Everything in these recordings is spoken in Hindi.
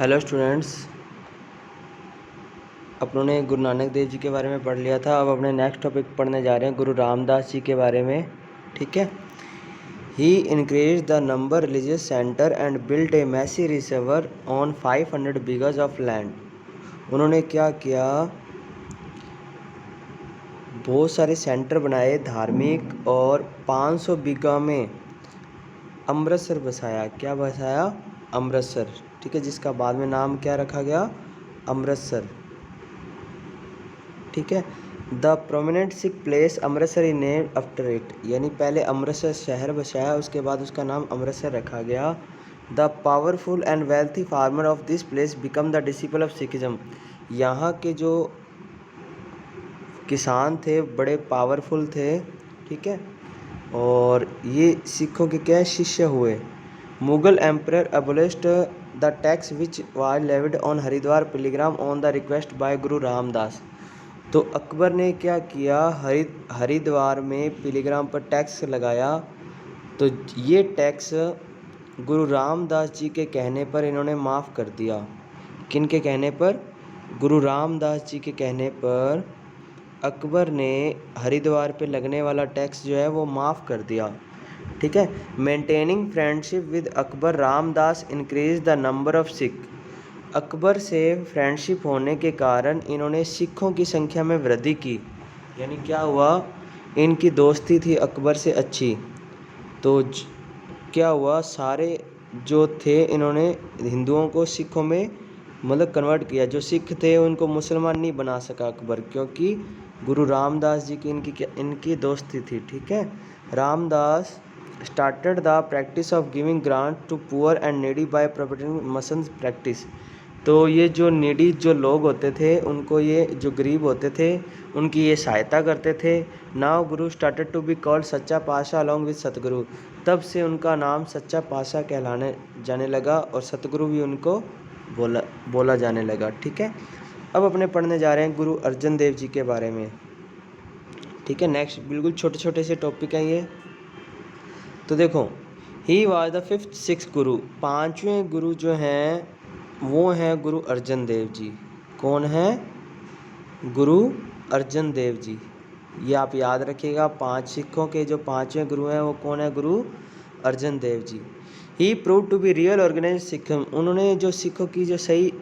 हेलो स्टूडेंट्स, अपनों ने गुरु नानक देव जी के बारे में पढ़ लिया था। अब अपने नेक्स्ट टॉपिक पढ़ने जा रहे हैं गुरु रामदास जी के बारे में। ठीक है। He increase the number religious centre and built a massy reservoir on 500 bighas of land. उन्होंने क्या किया, बहुत सारे सेंटर बनाए धार्मिक और 500 बीघा में अमृतसर बसाया। क्या बसाया? अमृतसर। ठीक है, जिसका बाद में नाम क्या रखा गया? अमृतसर। ठीक है। The prominent Sikh place Amritsar is named after it, यानी पहले अमृतसर शहर बसाया, उसके बाद उसका नाम अमृतसर रखा गया। The powerful and wealthy farmer of this place become the disciple of Sikhism. यहाँ के जो किसान थे बड़े पावरफुल थे। ठीक है, और ये सिखों के क्या शिष्य हुए। Mughal emperor abolished the tax which was levied on Haridwar pilgrim on the request by guru Ramdas. तो अकबर ने क्या किया, हरिद्वार में पिलग्राम पर टैक्स लगाया। तो ये टैक्स गुरु रामदास जी के कहने पर इन्होंने माफ़ कर दिया। किन के कहने पर? गुरु रामदास जी के कहने पर अकबर ने हरिद्वार पे लगने वाला टैक्स जो है वो माफ़ कर दिया। ठीक है। Maintaining friendship with Akbar Ramdas increase the number of Sikh. Akbar से फ्रेंडशिप होने के कारण इन्होंने सिखों की संख्या में वृद्धि की। यानी क्या हुआ, इनकी दोस्ती थी अकबर से अच्छी। तो क्या हुआ, सारे जो थे इन्होंने हिंदुओं को सिखों में मतलब कन्वर्ट किया। जो सिख थे उनको मुसलमान नहीं बना सका अकबर, क्योंकि गुरु रामदास जी की इनकी दोस्ती थी। ठीक है। Ramdas started the practice of giving grant to poor and needy by propagating masands practice. तो ये जो नीडी जो लोग होते थे उनको, ये जो गरीब होते थे उनकी ये सहायता करते थे। Now Guru started to be called सच्चा पातशाह अलॉन्ग विद सतगुरु। तब से उनका नाम सच्चा पातशाह कहलाने जाने लगा और सतगुरु भी उनको बोला जाने लगा। ठीक है। अब अपने पढ़ने जा रहे हैं गुरु अर्जन देव जी के बारे में। ठीक है, नेक्स्ट बिल्कुल छोटे छोटे से टॉपिक हैं ये। तो देखो, ही वाज द 5th सिक्स गुरु। 5वें गुरु जो हैं वो हैं गुरु अर्जन देव जी। कौन है? गुरु अर्जन देव जी। ये आप याद रखिएगा, 5 सिखों के जो 5वें गुरु हैं वो कौन है? Guru Arjan Dev ji. He prove to be real organise Sikhism. उन्होंने जो सिखों की जो सही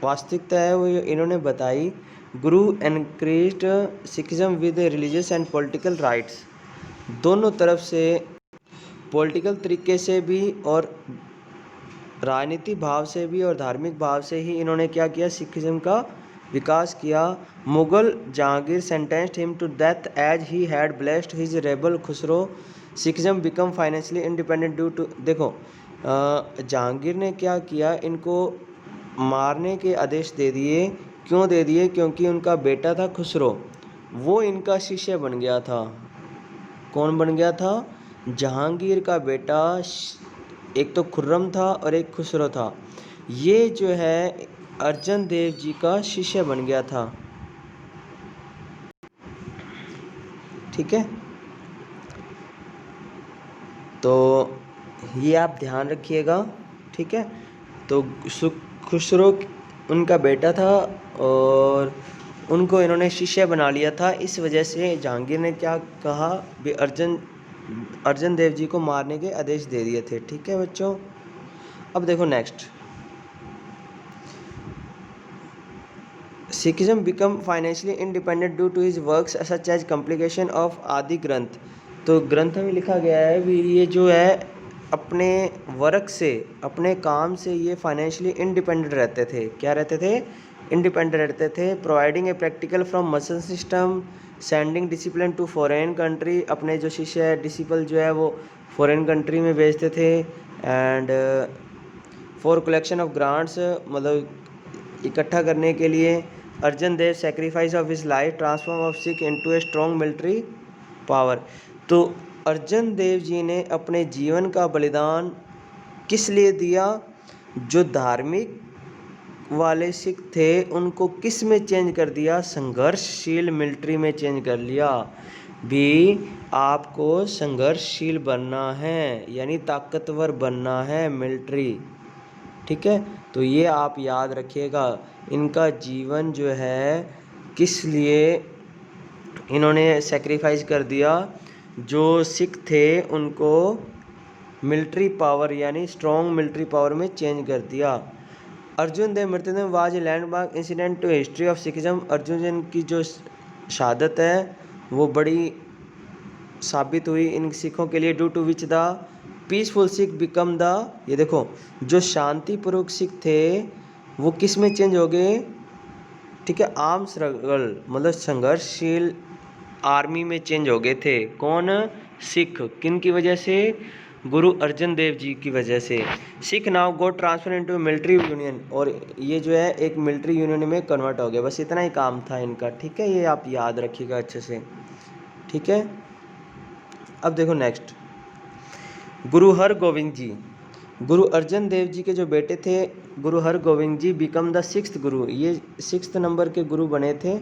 वास्तविकता है वो इन्होंने बताई। गुरु encouraged Sikhism with religious and political rights. दोनों तरफ से पॉलिटिकल तरीके से भी और राजनीति भाव से भी और धार्मिक भाव से ही इन्होंने क्या किया, सिखिज्म का विकास किया। Mughal Jahangir sentenced him to death as he had blessed his rebel Khusro. Sikhism become financially independent due to. देखो, जहांगीर ने क्या किया, इनको मारने के आदेश दे दिए। क्यों दे दिए? क्योंकि उनका बेटा था खुसरो, वो इनका शिष्य बन गया था। कौन बन गया था? जहांगीर का बेटा। एक तो खुर्रम था और एक खुसरो था। ये जो है अर्जन देव जी का शिष्य बन गया था। ठीक है, तो ये आप ध्यान रखिएगा। ठीक है, तो खुसरो उनका बेटा था और उनको इन्होंने शिष्य बना लिया था। इस वजह से जहांगीर ने क्या कहा भी, अर्जन देव जी को मारने के आदेश दे दिए थे। ठीक है बच्चों, अब देखो next. Sikhism become financially independent due to his works such as complication of Adi Granth. तो ग्रंथ में लिखा गया है भी ये जो है अपने वर्क से, अपने काम से ये फाइनेंशियली इंडिपेंडेंट रहते थे। क्या रहते थे? इंडिपेंडेंट रहते थे। Providing a practical from muscle system, sending discipline to foreign country. अपने जो शिष्य है डिसिपल जो है वो फॉरेन कंट्री में भेजते थे। And for collection of grants, मतलब इकट्ठा करने के लिए। Arjan Dev sacrifice of his life transform of Sikh into a strong military power. तो अर्जन देव जी ने अपने जीवन का बलिदान किस लिए दिया? जो धार्मिक वाले सिख थे उनको किस में चेंज कर दिया? संघर्षशील मिलिट्री में चेंज कर लिया। भी आपको संघर्षशील बनना है, यानी ताकतवर बनना है मिलिट्री। ठीक है, तो ये आप याद रखिएगा। इनका जीवन जो है किस लिए इन्होंने सेक्रीफाइस कर दिया, जो सिख थे उनको मिलिट्री पावर यानी स्ट्रॉन्ग मिलिट्री पावर में चेंज कर दिया। अर्जुन देव मृत्युंजय was a landmark incident to history of Sikhism. Arjun Dev की जो शहादत है वो बड़ी साबित हुई इन सिखों के लिए, due to which the peaceful Sikh become the, ये देखो जो शांतिपूर्वक सिख थे वो किस में चेंज हो गए, ठीक है, आर्म स्ट्रगल मतलब संघर्षशील आर्मी में चेंज हो गए थे। कौन? सिख। किन की वजह से? गुरु अर्जन देव जी की वजह से। Sikh now got transfer into military union, और ये जो है एक मिलिट्री यूनियन में कन्वर्ट हो गया। बस इतना ही काम था इनका, ठीक है, ये आप याद रखिएगा अच्छे से, ठीक है। अब देखो नेक्स्ट, गुरु हरगोविंद जी। गुरु अर्जन देव जी के जो बेटे थे गुरु हरगोविंद जी बिकम द सिक्स्थ गुरु, ये 6th नंबर के गुरु बने थे,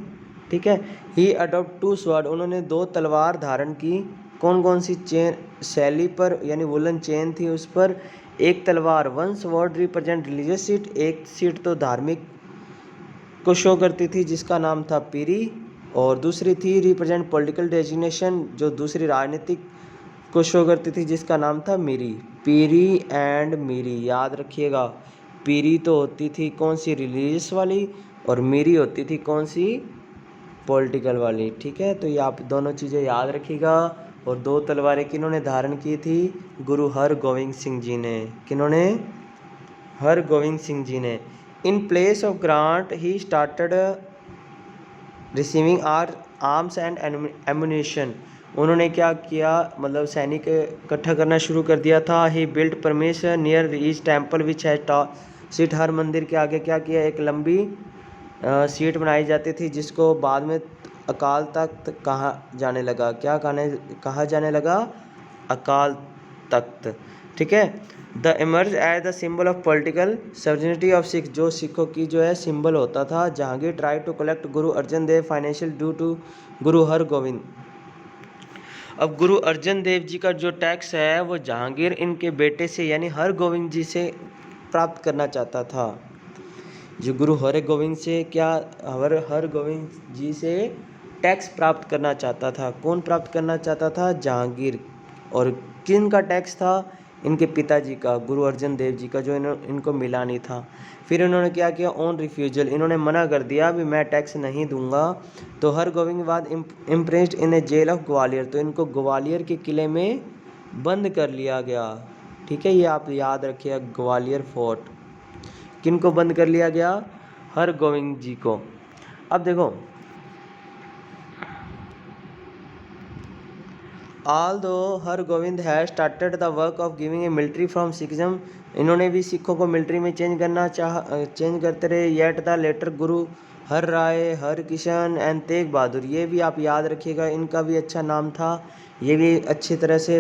ठीक है। ही अडॉप्ट 2 स्वॉर्ड, उन्होंने 2 तलवार धारण की। कौन कौन सी? चेन शैली पर यानी वुलन चेन थी उस पर। एक तलवार 1 स्वॉर्ड रिप्रेजेंट रिलीजियस सीट, एक सीट तो धार्मिक को शो करती थी जिसका नाम था पीरी, और दूसरी थी रिप्रेजेंट पॉलिटिकल डेजिग्नेशन, जो दूसरी राजनीतिक को शो करती थी जिसका नाम था मीरी। पीरी एंड मीरी याद रखिएगा। पीरी तो होती थी कौन सी? रिलीजियस वाली, और मीरी होती थी कौन सी? पॉलिटिकल वाली, ठीक है। तो ये आप दोनों चीज़ें याद रखिएगा। और 2 तलवारें किन्होंने धारण की थी? गुरु हरगोविंद सिंह जी ने। किन्होंने? हरगोविंद सिंह जी ने। In place of grant he started receiving arms and ammunition, उन्होंने क्या किया, मतलब सैनिक इकट्ठा करना शुरू कर दिया था। ही बिल्ट परमेश्वर near each temple which has seat, हर मंदिर के आगे क्या किया, एक लंबी सीट बनाई जाती थी जिसको बाद में अकाल तख्त कहा जाने लगा। क्या कहा जाने लगा? अकाल तख्त, ठीक है। The emerge as the symbol of political sovereignty of Sikh, जो सिखों की जो है सिंबल होता था। Jahangir try to collect Guru Arjan Dev financial due to गुरु हरगोविंद। अब गुरु अर्जन देव जी का जो टैक्स है वो जहांगीर इनके बेटे से यानी हरगोविंद जी से प्राप्त करना चाहता था। जो गुरु हरगोविंद से क्या, हरगोविंद जी से टैक्स प्राप्त करना चाहता था। कौन प्राप्त करना चाहता था? जहांगीर। और किन का टैक्स था? इनके पिताजी का, गुरु अर्जन देव जी का, जो इनको मिला नहीं था। फिर इन्होंने क्या किया? ऑन रिफ्यूजल, इन्होंने मना कर दिया भी मैं टैक्स नहीं दूंगा। तो हरगोविंद बाद impressed in a jail of Gwalior, तो इनको ग्वालियर के किले में बंद कर लिया गया, ठीक है। ये आप याद रखिए, ग्वालियर फोर्ट। किन को बंद कर लिया गया? हरगोविंद जी को। अब देखो, Although Hargobind has started the work of giving a military from Sikhism, इन्होंने भी सिखों को मिलिट्री में चेंज करते रहे। Yet the letter Guru her Rai, her Kishan and Tegh Bahadur, ये भी आप याद रखिएगा, इनका भी अच्छा नाम था। ये भी अच्छी तरह से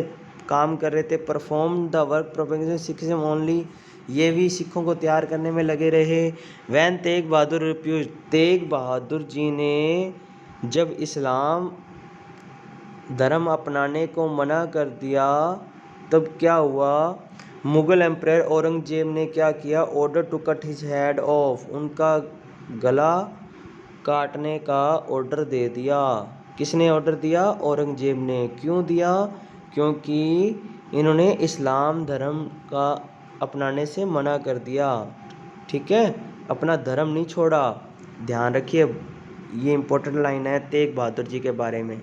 काम कर रहे थे। Perform the work propagation Sikhism only, ये भी सिखों को तैयार करने में लगे रहे। वैन तेग बहादुर रिफ्यूज, तेग बहादुर जी ने जब इस्लाम धर्म अपनाने को मना कर दिया तब क्या हुआ? मुगल एम्परर औरंगजेब ने क्या किया? Order to cut his head off, उनका गला काटने का ऑर्डर दे दिया। किसने ऑर्डर दिया? औरंगजेब ने। क्यों दिया? क्योंकि इन्होंने इस्लाम धर्म का अपनाने से मना कर दिया, ठीक है, अपना धर्म नहीं छोड़ा। ध्यान रखिए, ये इंपॉर्टेंट लाइन है तेग बहादुर जी के बारे में।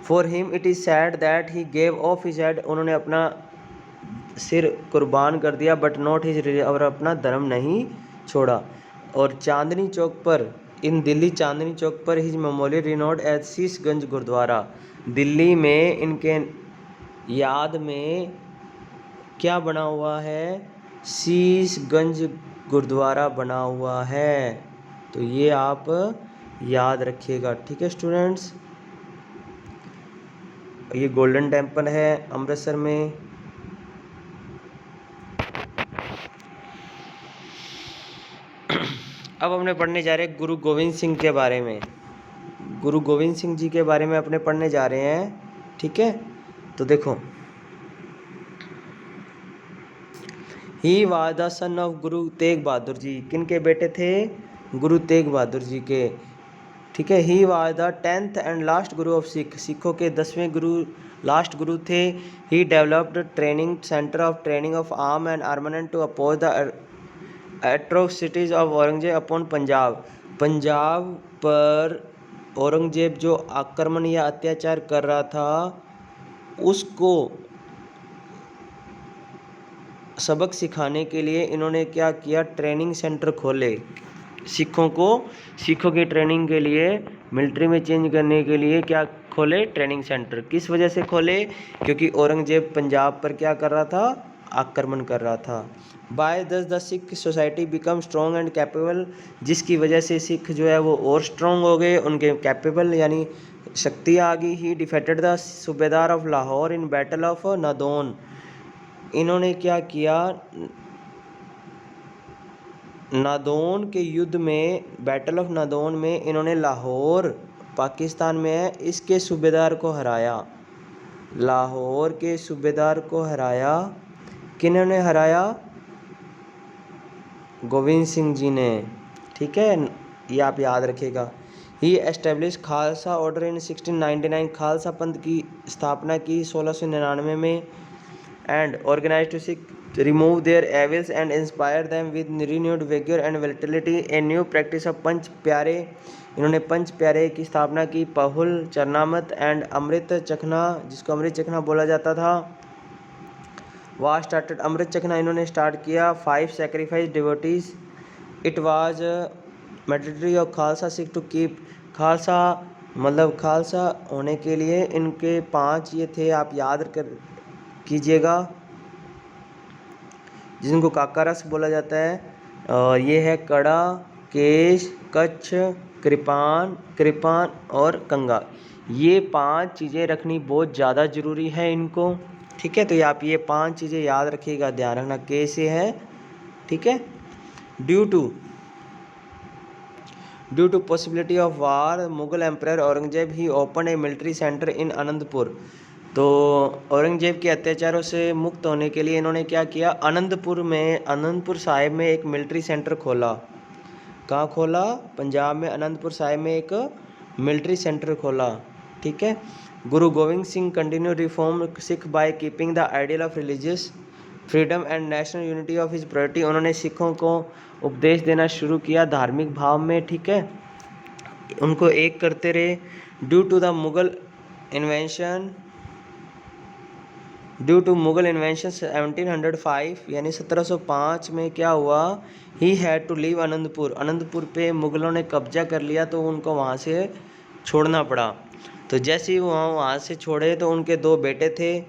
For him it is sad that he gave of his head, उन्होंने अपना सिर कुर्बान कर दिया, बट नॉट हिज रिलीजन, और अपना धर्म नहीं छोड़ा। और चांदनी चौक पर, इन दिल्ली चांदनी चौक पर his memorial renowned as Sheeshganj gurdwara, Delhi में इनके याद में क्या बना हुआ है? शीशगंज गुरुद्वारा बना हुआ है। तो ये आप याद रखिएगा, ठीक है स्टूडेंट्स। ये गोल्डन टेम्पल है अमृतसर में। अब हमने पढ़ने जा रहे हैं गुरु गोविंद सिंह के बारे में। गुरु गोविंद सिंह जी के बारे में अपने पढ़ने जा रहे हैं, ठीक है। तो देखो, ही was the son of Guru Tegh Bahadur ji. किन के बेटे थे? गुरु तेग बहादुर जी के। ठीक है। He was the 10th and last guru of Sikh. सिखों के 10वें गुरु, लास्ट गुरु थे। He developed training centre of training of arm and armament to oppose the atrocities of Aurangzeb upon Punjab. Punjab पर औरंगजेब जो आक्रमण या अत्याचार कर रहा था उसको सबक सिखाने के लिए इन्होंने क्या किया? ट्रेनिंग सेंटर खोले। सिखों की ट्रेनिंग के लिए, मिलिट्री में चेंज करने के लिए क्या खोले? Training centre. किस वजह से खोले? क्योंकि औरंगजेब पंजाब पर क्या कर रहा था? आक्रमण कर रहा था। बाय दस the Sikh society become strong and capable. जिसकी वजह से सिख जो है वो और स्ट्रॉन्ग हो गए, उनके कैपेबल यानी शक्ति आ गई। ही डिफेटेड द सूबेदार of Lahore in battle of Nadaun. इन्होंने क्या किया? नादौन के युद्ध में, बैटल ऑफ नादौन में इन्होंने लाहौर, पाकिस्तान में है, इसके सूबेदार को हराया। लाहौर के सूबेदार को हराया। किन्होंने हराया? गोविंद सिंह जी ने। ठीक है, ये आप याद रखिएगा। He establish Khalsa order in 1699। Khalsa Panth की स्थापना की 1699 में। And organise to Sikh remove their evils and inspire them with renewed vigor and vitality a new practice of पंच प्यारे। इन्होंने पंच प्यारे की स्थापना की। पहुल, चरनामत एंड अमृत चखना, जिसको अमृत चखना बोला जाता था, वाज स्टार्टेड। अमृत चखना इन्होंने स्टार्ट किया। 5 sacrifice devotees it was mandatory of Khalsa Sikh to keep. Khalsa मतलब खालसा होने के लिए इनके 5 ये थे, आप याद कर कीजिएगा, जिनको काका रस बोला जाता है। ये है कड़ा, केश, कच्छ, कृपान और कंगा। ये 5 चीज़ें रखनी बहुत ज़्यादा ज़रूरी है इनको। ठीक है, तो आप ये 5 चीज़ें याद रखिएगा, ध्यान रखना कैसे है। ठीक है। Due to possibility of war Mughal empire Aurangzeb he open a military centre in Anandpur. तो औरंगजेब के अत्याचारों से मुक्त होने के लिए इन्होंने क्या किया? आनंदपुर साहिब में एक मिलिट्री सेंटर खोला। कहाँ खोला? पंजाब में आनंदपुर साहिब में एक मिलिट्री सेंटर खोला। ठीक है। गुरु Gobind Singh continue reform Sikh by keeping the ideal of religious freedom and national unity of his priority. उन्होंने सिखों को उपदेश देना शुरू किया धार्मिक भाव में। ठीक है, उनको एक करते रहे। ड्यू टू मुगल इन्वेंशन 1705 यानी 1705 में क्या हुआ? He had to leave Anandpur पे मुगलों ने कब्जा कर लिया, तो उनको वहाँ से छोड़ना पड़ा। तो जैसे ही वहाँ से छोड़े तो उनके 2 बेटे थे,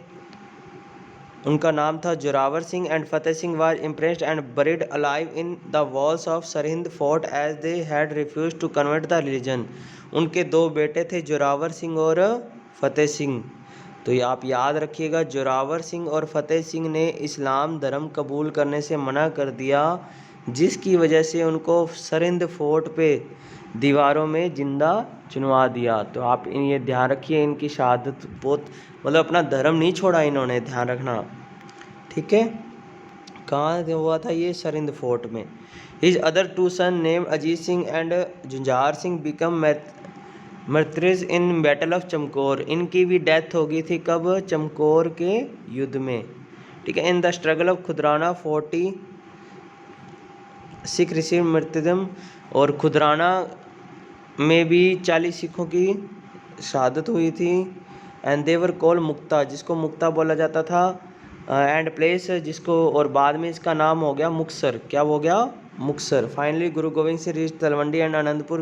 उनका नाम था Zorawar Singh and Fateh Singh. Was impressed and buried alive in the walls of Sirhind fort as they had refuse to convert the religion. उनके 2 बेटे थे, जोरावर सिंह और फतेह सिंह। तो ये आप याद रखिएगा, जोरावर सिंह और फतेह सिंह ने इस्लाम धर्म कबूल करने से मना कर दिया, जिसकी वजह से उनको सरहिंद फोर्ट पे दीवारों में जिंदा चुनवा दिया। तो आप ये ध्यान रखिए, इनकी शहादत बहुत, मतलब अपना धर्म नहीं छोड़ा इन्होंने, ध्यान रखना। ठीक है, कहाँ हुआ था ये? सरहिंद फोर्ट में। His other 2 son name Ajit Singh and Jujhar Singh become martyrs in battle of Chamkaur. इनकी भी डेथ हो गई थी, कब? चमकौर के युद्ध में। ठीक है। In the struggle of Khidrana 40 Sikh receive मृत्युदम। और खुदराना में भी 40 सिखों की शहादत हुई थी। एंड देवर कॉल मुक्ता, जिसको मुक्ता बोला जाता था। एंड प्लेस, जिसको, और बाद में इसका नाम हो गया मुक्तसर। क्या हो गया? Muktsar. Finally Guru Gobind Singh reach Talwandi and Anandpur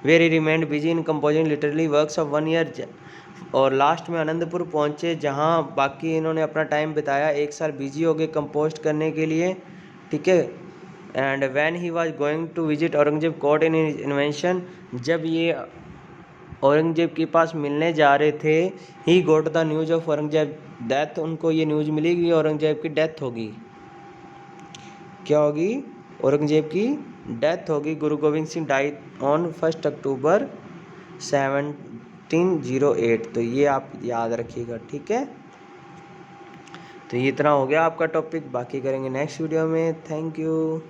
where he remained busy in composing literally works of 1 year. और लास्ट में आनंदपुर पहुँचे, जहाँ बाकी इन्होंने अपना टाइम बिताया, 1 साल बिजी हो गए कंपोस्ट करने के लिए। ठीक है। And when he was going to visit Aurangzeb court in invention, जब ये औरंगजेब के पास मिलने जा रहे थे, he got the news of Aurangzeb death. उनको ये न्यूज़ मिली कि औरंगजेब की डेथ होगी। क्या होगी? औरंगजेब की डेथ होगी। गुरु गोविंद सिंह डाइड ऑन 1 अक्टूबर 1708। तो ये आप याद रखिएगा। ठीक है। तो ये इतना हो गया आपका टॉपिक, बाकी करेंगे नेक्स्ट वीडियो में। Thank you.